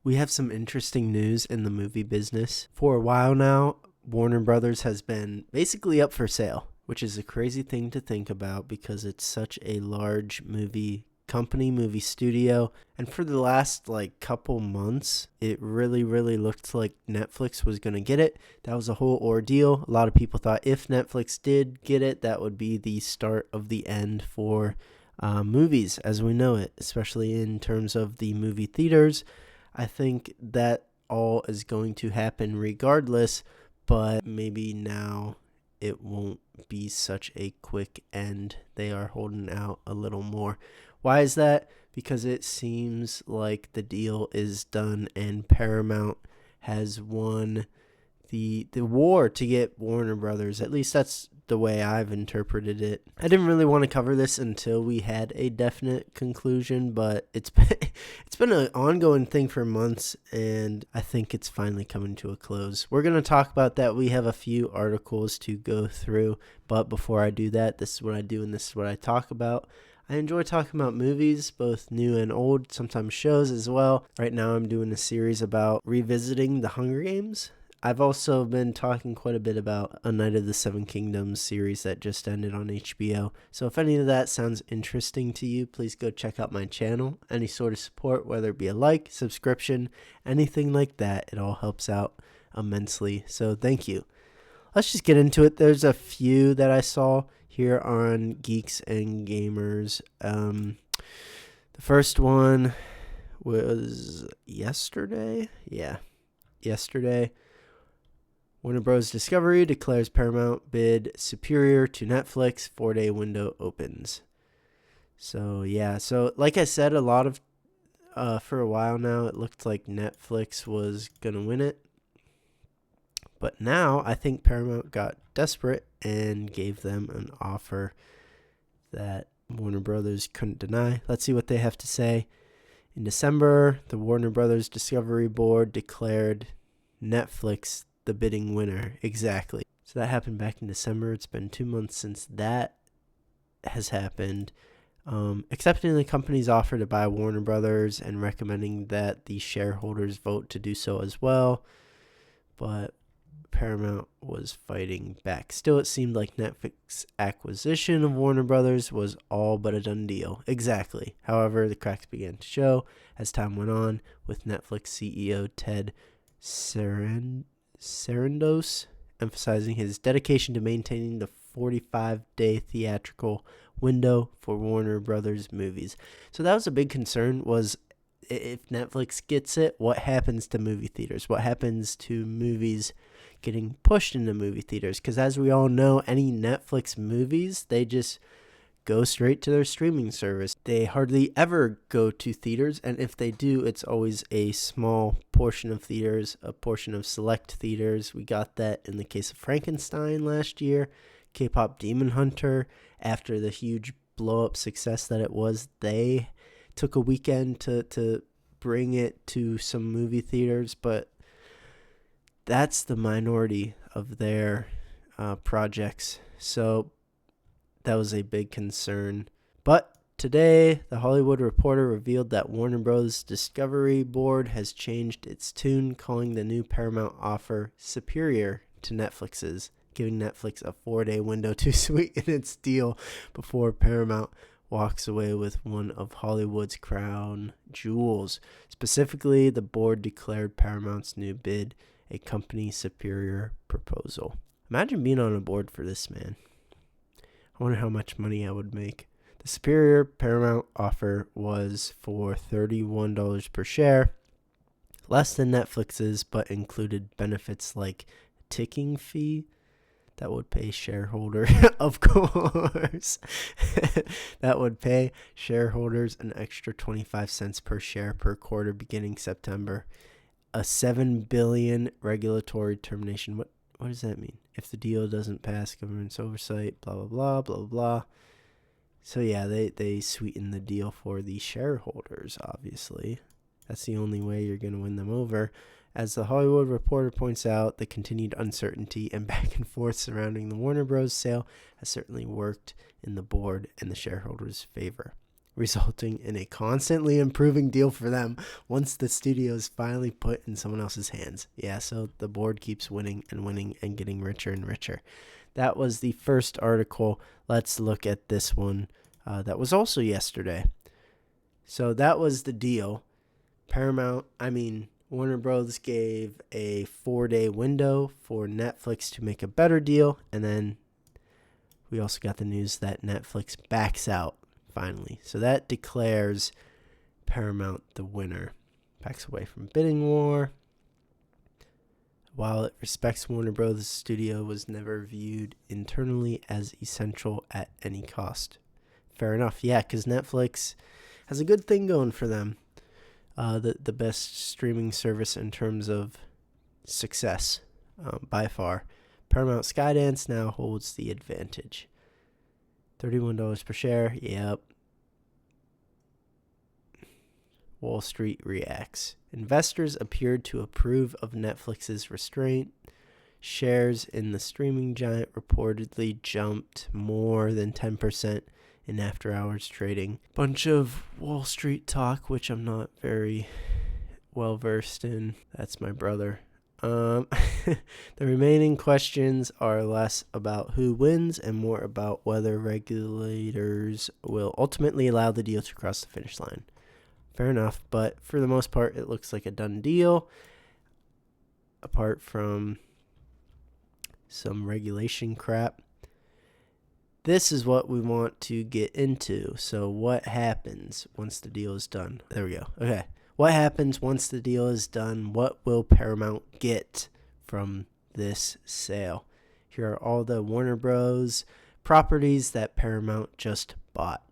We have some interesting news in the movie business. For a while now, Warner Brothers has been basically up for sale, which is a crazy thing to think about because it's such a large movie company, movie studio. And for the last couple months, it really looked like Netflix was going to get it. That was a whole ordeal. A lot of people thought if Netflix did get it, that would be the start of the end for movies as we know it, especially in terms of the movie theaters. I think that all is going to happen regardless, but maybe now it won't be such a quick end. They are holding out a little more. Why is that? Because it seems like the deal is done and Paramount has won the war to get Warner Brothers. At least that's the way I've interpreted it. I didn't really want to cover this until we had a definite conclusion, but it's been an ongoing thing for months, and I think it's finally coming to a close. We're going to talk about that. We have a few articles to go through, but before I do that, this is what I do and this is what I talk about. I enjoy talking about movies, both new and old, sometimes shows as well. Right now I'm doing a series about revisiting the Hunger Games. I've also been talking quite a bit about A Night of the Seven Kingdoms series that just ended on HBO. So if any of that sounds interesting to you, please go check out my channel. Any sort of support, whether it be a like, subscription, anything like that, it all helps out immensely. So thank you. Let's just get into it. There's a few that I saw here on Geeks and Gamers. The first one was yesterday. Yeah, yesterday. Warner Bros. Discovery declares Paramount bid superior to Netflix. 4-day window opens. So, yeah. So, like I said, a lot of, for a while now, it looked like Netflix was going to win it. But now, I think Paramount got desperate and gave them an offer that Warner Bros. Couldn't deny. Let's see what they have to say. In December, the Warner Bros. Discovery Board declared Netflix the bidding winner. Exactly. So that happened back in December. It's been 2 months since that has happened. Accepting the company's offer to buy Warner Brothers and recommending that the shareholders vote to do so as well. But Paramount was fighting back. Still, it seemed like Netflix acquisition of Warner Brothers was all but a done deal. Exactly. However, the cracks began to show as time went on, with Netflix CEO Ted Sarandos emphasizing his dedication to maintaining the 45-day theatrical window for Warner Brothers movies. So that was a big concern, was if Netflix gets it, what happens to movie theaters? What happens to movies getting pushed into movie theaters? Because as we all know, any Netflix movies, they just go straight to their streaming service. They hardly ever go to theaters, and if they do, it's always a small portion of theaters, a portion of select theaters. We got that in the case of Frankenstein last year. K-pop Demon Hunter, after the huge blow-up success that it was, they took a weekend to bring it to some movie theaters, but that's the minority of their projects. So that was a big concern. But today, The Hollywood Reporter revealed that Warner Bros. Discovery Board has changed its tune, calling the new Paramount offer superior to Netflix's, giving Netflix a 4-day window to sweeten its deal before Paramount walks away with one of Hollywood's crown jewels. Specifically, the board declared Paramount's new bid a company superior proposal. Imagine being on a board for this, man. I wonder how much money I would make. The superior Paramount offer was for $31 per share, less than Netflix's, but included benefits like a ticking fee that would pay shareholder, of course, that would pay shareholders an extra 25 cents per share per quarter beginning September. A $7 billion regulatory termination. What does that mean? If the deal doesn't pass government's oversight, blah, blah, blah, blah, blah. So, yeah, they sweeten the deal for the shareholders, obviously. That's the only way you're going to win them over. As the Hollywood Reporter points out, the continued uncertainty and back and forth surrounding the Warner Bros. Sale has certainly worked in the board and the shareholders' favor. resulting in a constantly improving deal for them once the studio is finally put in someone else's hands. Yeah, so the board keeps winning and getting richer and richer. That was the first article. Let's look at this one. That was also yesterday. So that was the deal. Warner Bros. Gave a 4-day window for Netflix to make a better deal. And then we also got the news that Netflix backs out finally. So that declares Paramount the winner. Backs away from bidding war. While it respects Warner Bros., the studio was never viewed internally as essential at any cost. Fair enough. Yeah, because Netflix has a good thing going for them. The best streaming service in terms of success, by far. Paramount Skydance now holds the advantage. $31 per share. Yep. Wall Street reacts. Investors appeared to approve of Netflix's restraint. Shares in the streaming giant reportedly jumped more than 10% in after-hours trading. Bunch of Wall Street talk, which I'm not very well versed in. That's my brother. The remaining questions are less about who wins and more about whether regulators will ultimately allow the deal to cross the finish line. Fair enough, but for the most part, it looks like a done deal. Apart from some regulation crap. This is what we want to get into. So what happens once the deal is done? There we go. Okay. What happens once the deal is done? What will Paramount get from this sale? Here are all the Warner Bros. Properties that Paramount just bought.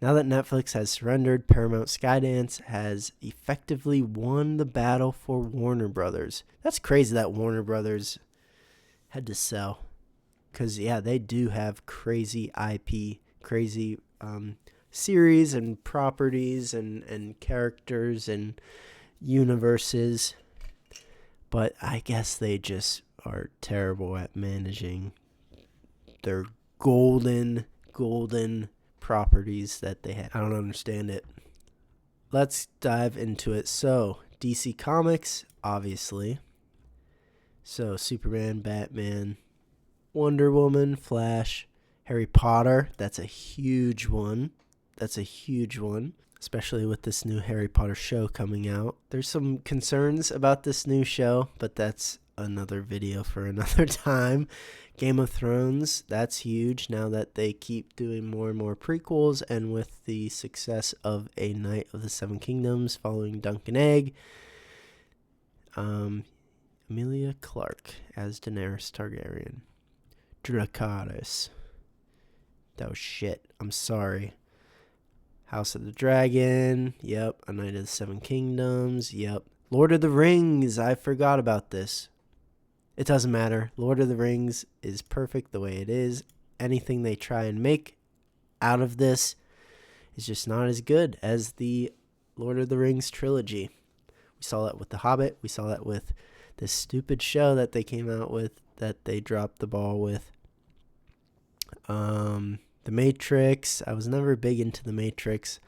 Now that Netflix has surrendered, Paramount Skydance has effectively won the battle for Warner Brothers. That's crazy that Warner Brothers had to sell. Because, yeah, they do have crazy IP, crazy series and properties and characters and universes. But I guess they just are terrible at managing their golden properties that they have. I don't understand it. Let's dive into it. So, DC Comics, obviously. So, Superman, Batman, Wonder Woman, Flash, Harry Potter. That's a huge one. Especially with this new Harry Potter show coming out. There's some concerns about this new show, but that's another video for another time. Game of Thrones, that's huge now that they keep doing more and more prequels, and with the success of A Knight of the Seven Kingdoms following Dunk and Egg. Emilia Clarke as Daenerys Targaryen. Dracarys. That was shit. I'm sorry. House of the Dragon. Yep. A Knight of the Seven Kingdoms. Yep. Lord of the Rings. I forgot about this. It doesn't matter. Lord of the Rings is perfect the way it is. Anything they try and make out of this is just not as good as the Lord of the Rings trilogy. We saw that with The Hobbit. We saw that with this stupid show that they came out with that they dropped the ball with. The Matrix. I was never big into The Matrix.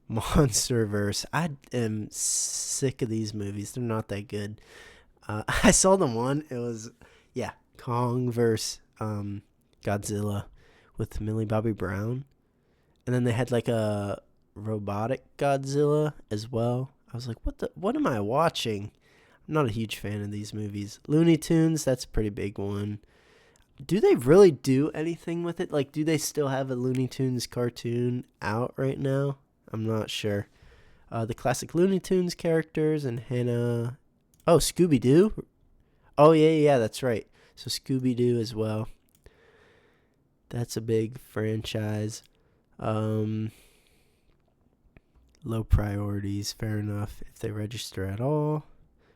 Monsterverse. I am sick of these movies. They're not that good. I saw the one. It was, Kong versus Godzilla with Millie Bobby Brown. And then they had like a robotic Godzilla as well. I was like, what am I watching? I'm not a huge fan of these movies. Looney Tunes, that's a pretty big one. Do they really do anything with it? Like, do they still have a Looney Tunes cartoon out right now? I'm not sure. The classic Looney Tunes characters and Hannah. Oh, Scooby-Doo? Oh, yeah, that's right. So Scooby-Doo as well. That's a big franchise. Low priorities, fair enough, if they register at all.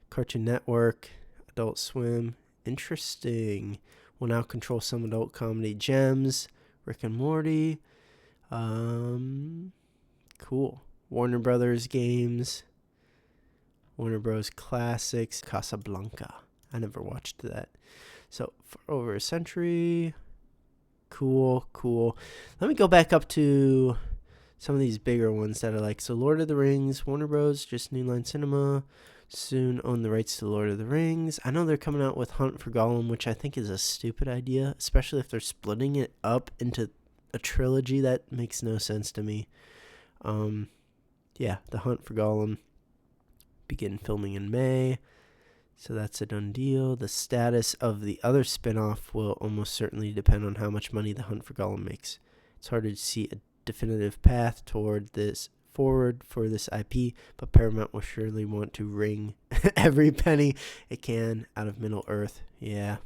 Cartoon Network, Adult Swim, interesting. Will now control some adult comedy gems. Rick and Morty. Cool. Warner Brothers games. Warner Bros. Classics. Casablanca. I never watched that. So, for over a century. Cool. Let me go back up to some of these bigger ones that are like, so Lord of the Rings, Warner Bros., just New Line Cinema, soon own the rights to Lord of the Rings. I know they're coming out with Hunt for Gollum, which I think is a stupid idea, especially if they're splitting it up into a trilogy. That makes no sense to me. Yeah, the Hunt for Gollum begin filming in May, so that's a done deal. The status of the other spinoff will almost certainly depend on how much money the Hunt for Gollum makes. It's hard to see a definitive path forward for this IP, but Paramount will surely want to wring every penny it can out of Middle Earth. Yeah.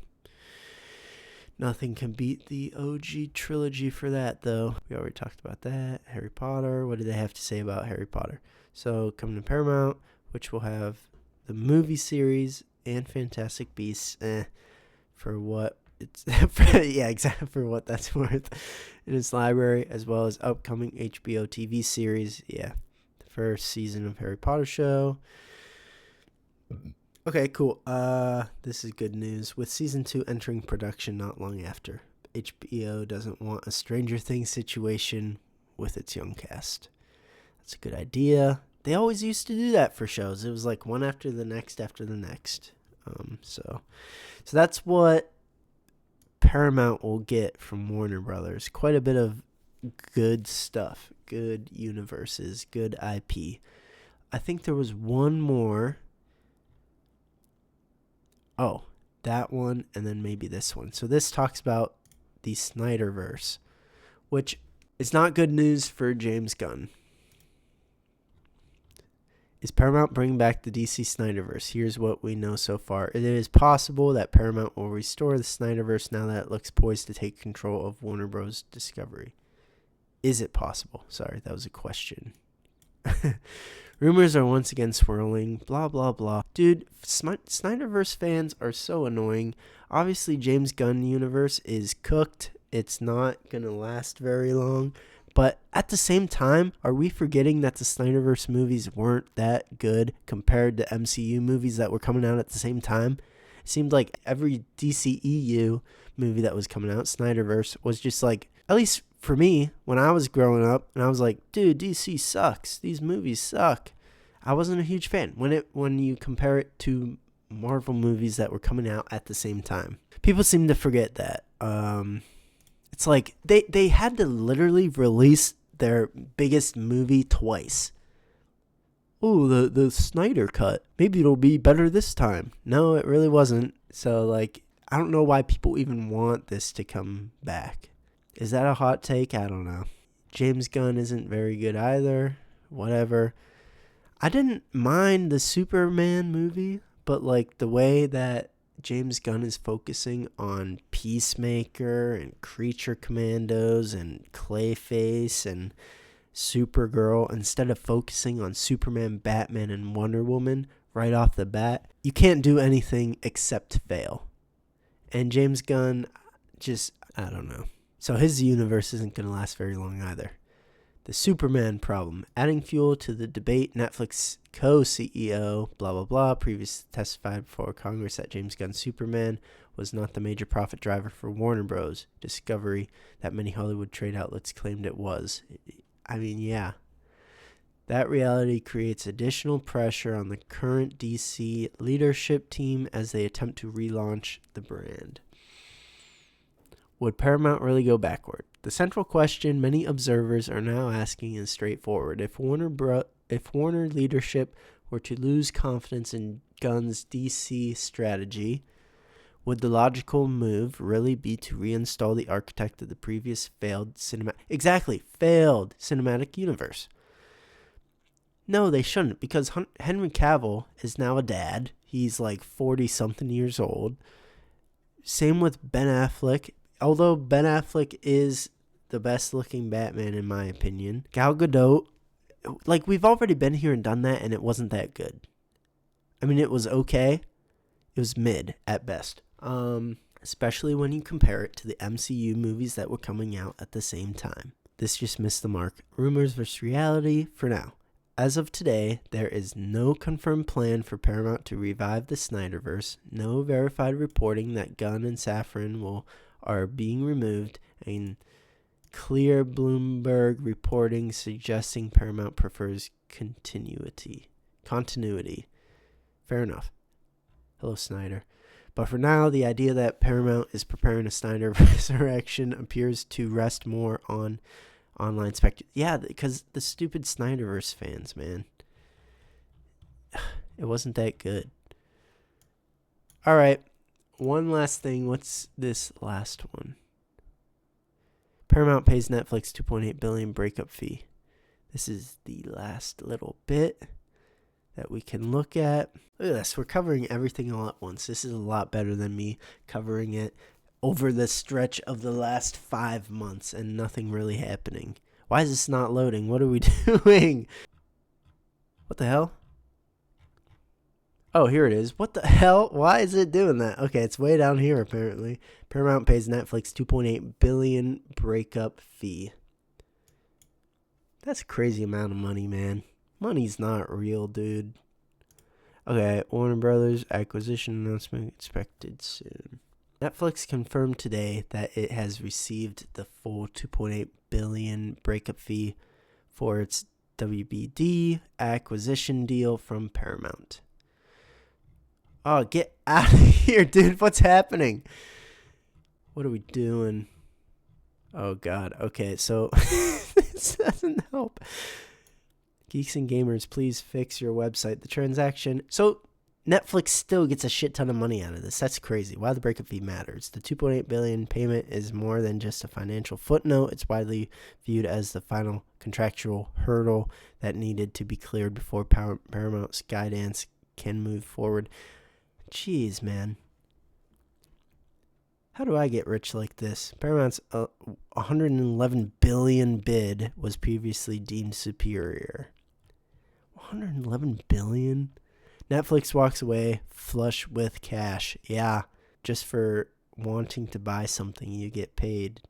Nothing can beat the OG trilogy for that, though. We already talked about that. Harry Potter. What do they have to say about Harry Potter? So, coming to Paramount, which will have the movie series and Fantastic Beasts, for what it's yeah, exactly, for what that's worth, in its library, as well as upcoming HBO TV series. Yeah, the first season of Harry Potter show. Okay, cool. This is good news. With season 2 entering production not long after, HBO doesn't want a Stranger Things situation with its young cast. That's a good idea. They always used to do that for shows. It was like one after the next after the next. So that's what Paramount will get from Warner Brothers. Quite a bit of good stuff, good universes, good IP. I think there was one more. Oh, that one, and then maybe this one. So this talks about the Snyderverse, which is not good news for James Gunn. Is Paramount bringing back the DC Snyderverse? Here's what we know so far. It is possible that Paramount will restore the Snyderverse now that it looks poised to take control of Warner Bros. Discovery. Is it possible? Sorry, that was a question. Rumors are once again swirling, blah, blah, blah. Dude, Snyderverse fans are so annoying. Obviously, James Gunn universe is cooked. It's not going to last very long. But at the same time, are we forgetting that the Snyderverse movies weren't that good compared to MCU movies that were coming out at the same time? It seemed like every DCEU movie that was coming out, Snyderverse, was just like, at least for me, when I was growing up, and I was like, dude, DC sucks. These movies suck. I wasn't a huge fan when you compare it to Marvel movies that were coming out at the same time. People seem to forget that. It's like they had to literally release their biggest movie twice. Oh, the Snyder cut. Maybe it'll be better this time. No, it really wasn't. So, like, I don't know why people even want this to come back. Is that a hot take? I don't know. James Gunn isn't very good either. Whatever. I didn't mind the Superman movie, but, like, the way that James Gunn is focusing on Peacemaker and Creature Commandos and Clayface and Supergirl instead of focusing on Superman, Batman, and Wonder Woman right off the bat, you can't do anything except fail. And James Gunn, just, I don't know. So his universe isn't going to last very long either. The Superman problem. Adding fuel to the debate, Netflix co-CEO, blah, blah, blah, previously testified before Congress that James Gunn's Superman was not the major profit driver for Warner Bros. Discovery that many Hollywood trade outlets claimed it was. I mean, yeah. That reality creates additional pressure on the current DC leadership team as they attempt to relaunch the brand. Would Paramount really go backward? The central question many observers are now asking is straightforward. If Warner leadership were to lose confidence in Gunn's DC strategy, would the logical move really be to reinstall the architect of the previous failed cinematic universe? No, they shouldn't, because Henry Cavill is now a dad. He's like 40-something years old. Same with Ben Affleck. Although Ben Affleck is the best-looking Batman, in my opinion. Gal Gadot, like, we've already been here and done that, and it wasn't that good. I mean, it was okay. It was mid, at best. Especially when you compare it to the MCU movies that were coming out at the same time. This just missed the mark. Rumors versus reality for now. As of today, there is no confirmed plan for Paramount to revive the Snyderverse, no verified reporting that Gunn and Safran are being removed, and Clear Bloomberg reporting suggesting Paramount prefers continuity. Fair enough. Hello, Snyder. But for now, the idea that Paramount is preparing a Snyder resurrection appears to rest more on online speculation. Yeah, because the stupid Snyderverse fans, man. It wasn't that good. All right. One last thing. What's this last one? Paramount pays Netflix $2.8 billion breakup fee. This is the last little bit that we can look at. Look at this. We're covering everything all at once. This is a lot better than me covering it over the stretch of the last 5 months and nothing really happening. Why is this not loading? What are we doing? What the hell? Oh, here it is. What the hell? Why is it doing that? Okay, it's way down here apparently. Paramount pays Netflix $2.8 billion breakup fee. That's a crazy amount of money, man. Money's not real, dude. Okay, Warner Brothers acquisition announcement expected soon. Netflix confirmed today that it has received the full $2.8 billion breakup fee for its WBD acquisition deal from Paramount. Oh, get out of here, dude. What's happening? What are we doing? Oh, God. Okay, so this doesn't help. Geeks and gamers, please fix your website. The transaction. So Netflix still gets a shit ton of money out of this. That's crazy. Why the breakup fee matters. The $2.8 billion payment is more than just a financial footnote. It's widely viewed as the final contractual hurdle that needed to be cleared before Paramount Skydance can move forward. Jeez, man. How do I get rich like this? Paramount's $111 billion bid was previously deemed superior. $111 billion? Netflix walks away flush with cash. Yeah, just for wanting to buy something, you get paid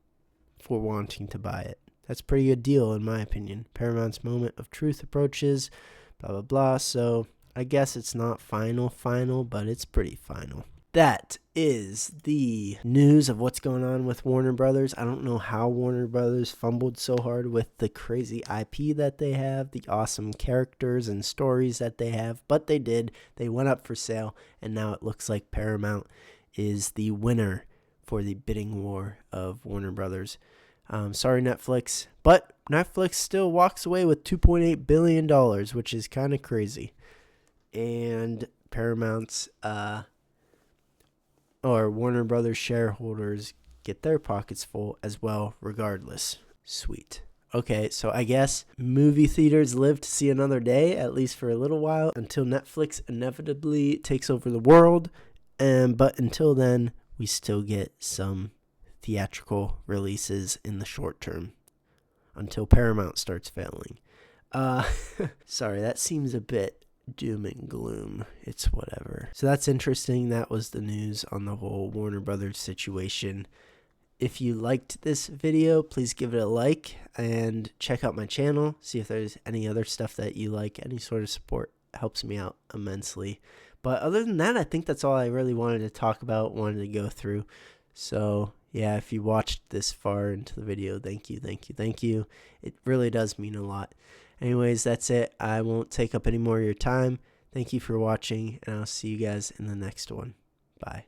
for wanting to buy it. That's a pretty good deal, in my opinion. Paramount's moment of truth approaches, blah, blah, blah. So I guess it's not final, but it's pretty final. That is the news of what's going on with Warner Brothers. I don't know how Warner Brothers fumbled so hard with the crazy IP that they have, the awesome characters and stories that they have, but they did. They went up for sale, and now it looks like Paramount is the winner for the bidding war of Warner Brothers. Sorry, Netflix, but Netflix still walks away with $2.8 billion, which is kind of crazy. And Paramount's or Warner Brothers shareholders get their pockets full as well, regardless. Sweet. Okay, so I guess movie theaters live to see another day, at least for a little while, until Netflix inevitably takes over the world. But until then, we still get some theatrical releases in the short term, until Paramount starts failing. Sorry, that seems a bit doom and gloom. It's whatever. So that's interesting. That was the news on the whole Warner Brothers situation. If you liked this video, please give it a like and check out my channel. See if there's any other stuff that you like. Any sort of support helps me out immensely. But other than that, I think that's all I really wanted to talk about, wanted to go through. So yeah, if you watched this far into the video, thank you. It really does mean a lot. Anyways, that's it. I won't take up any more of your time. Thank you for watching, and I'll see you guys in the next one. Bye.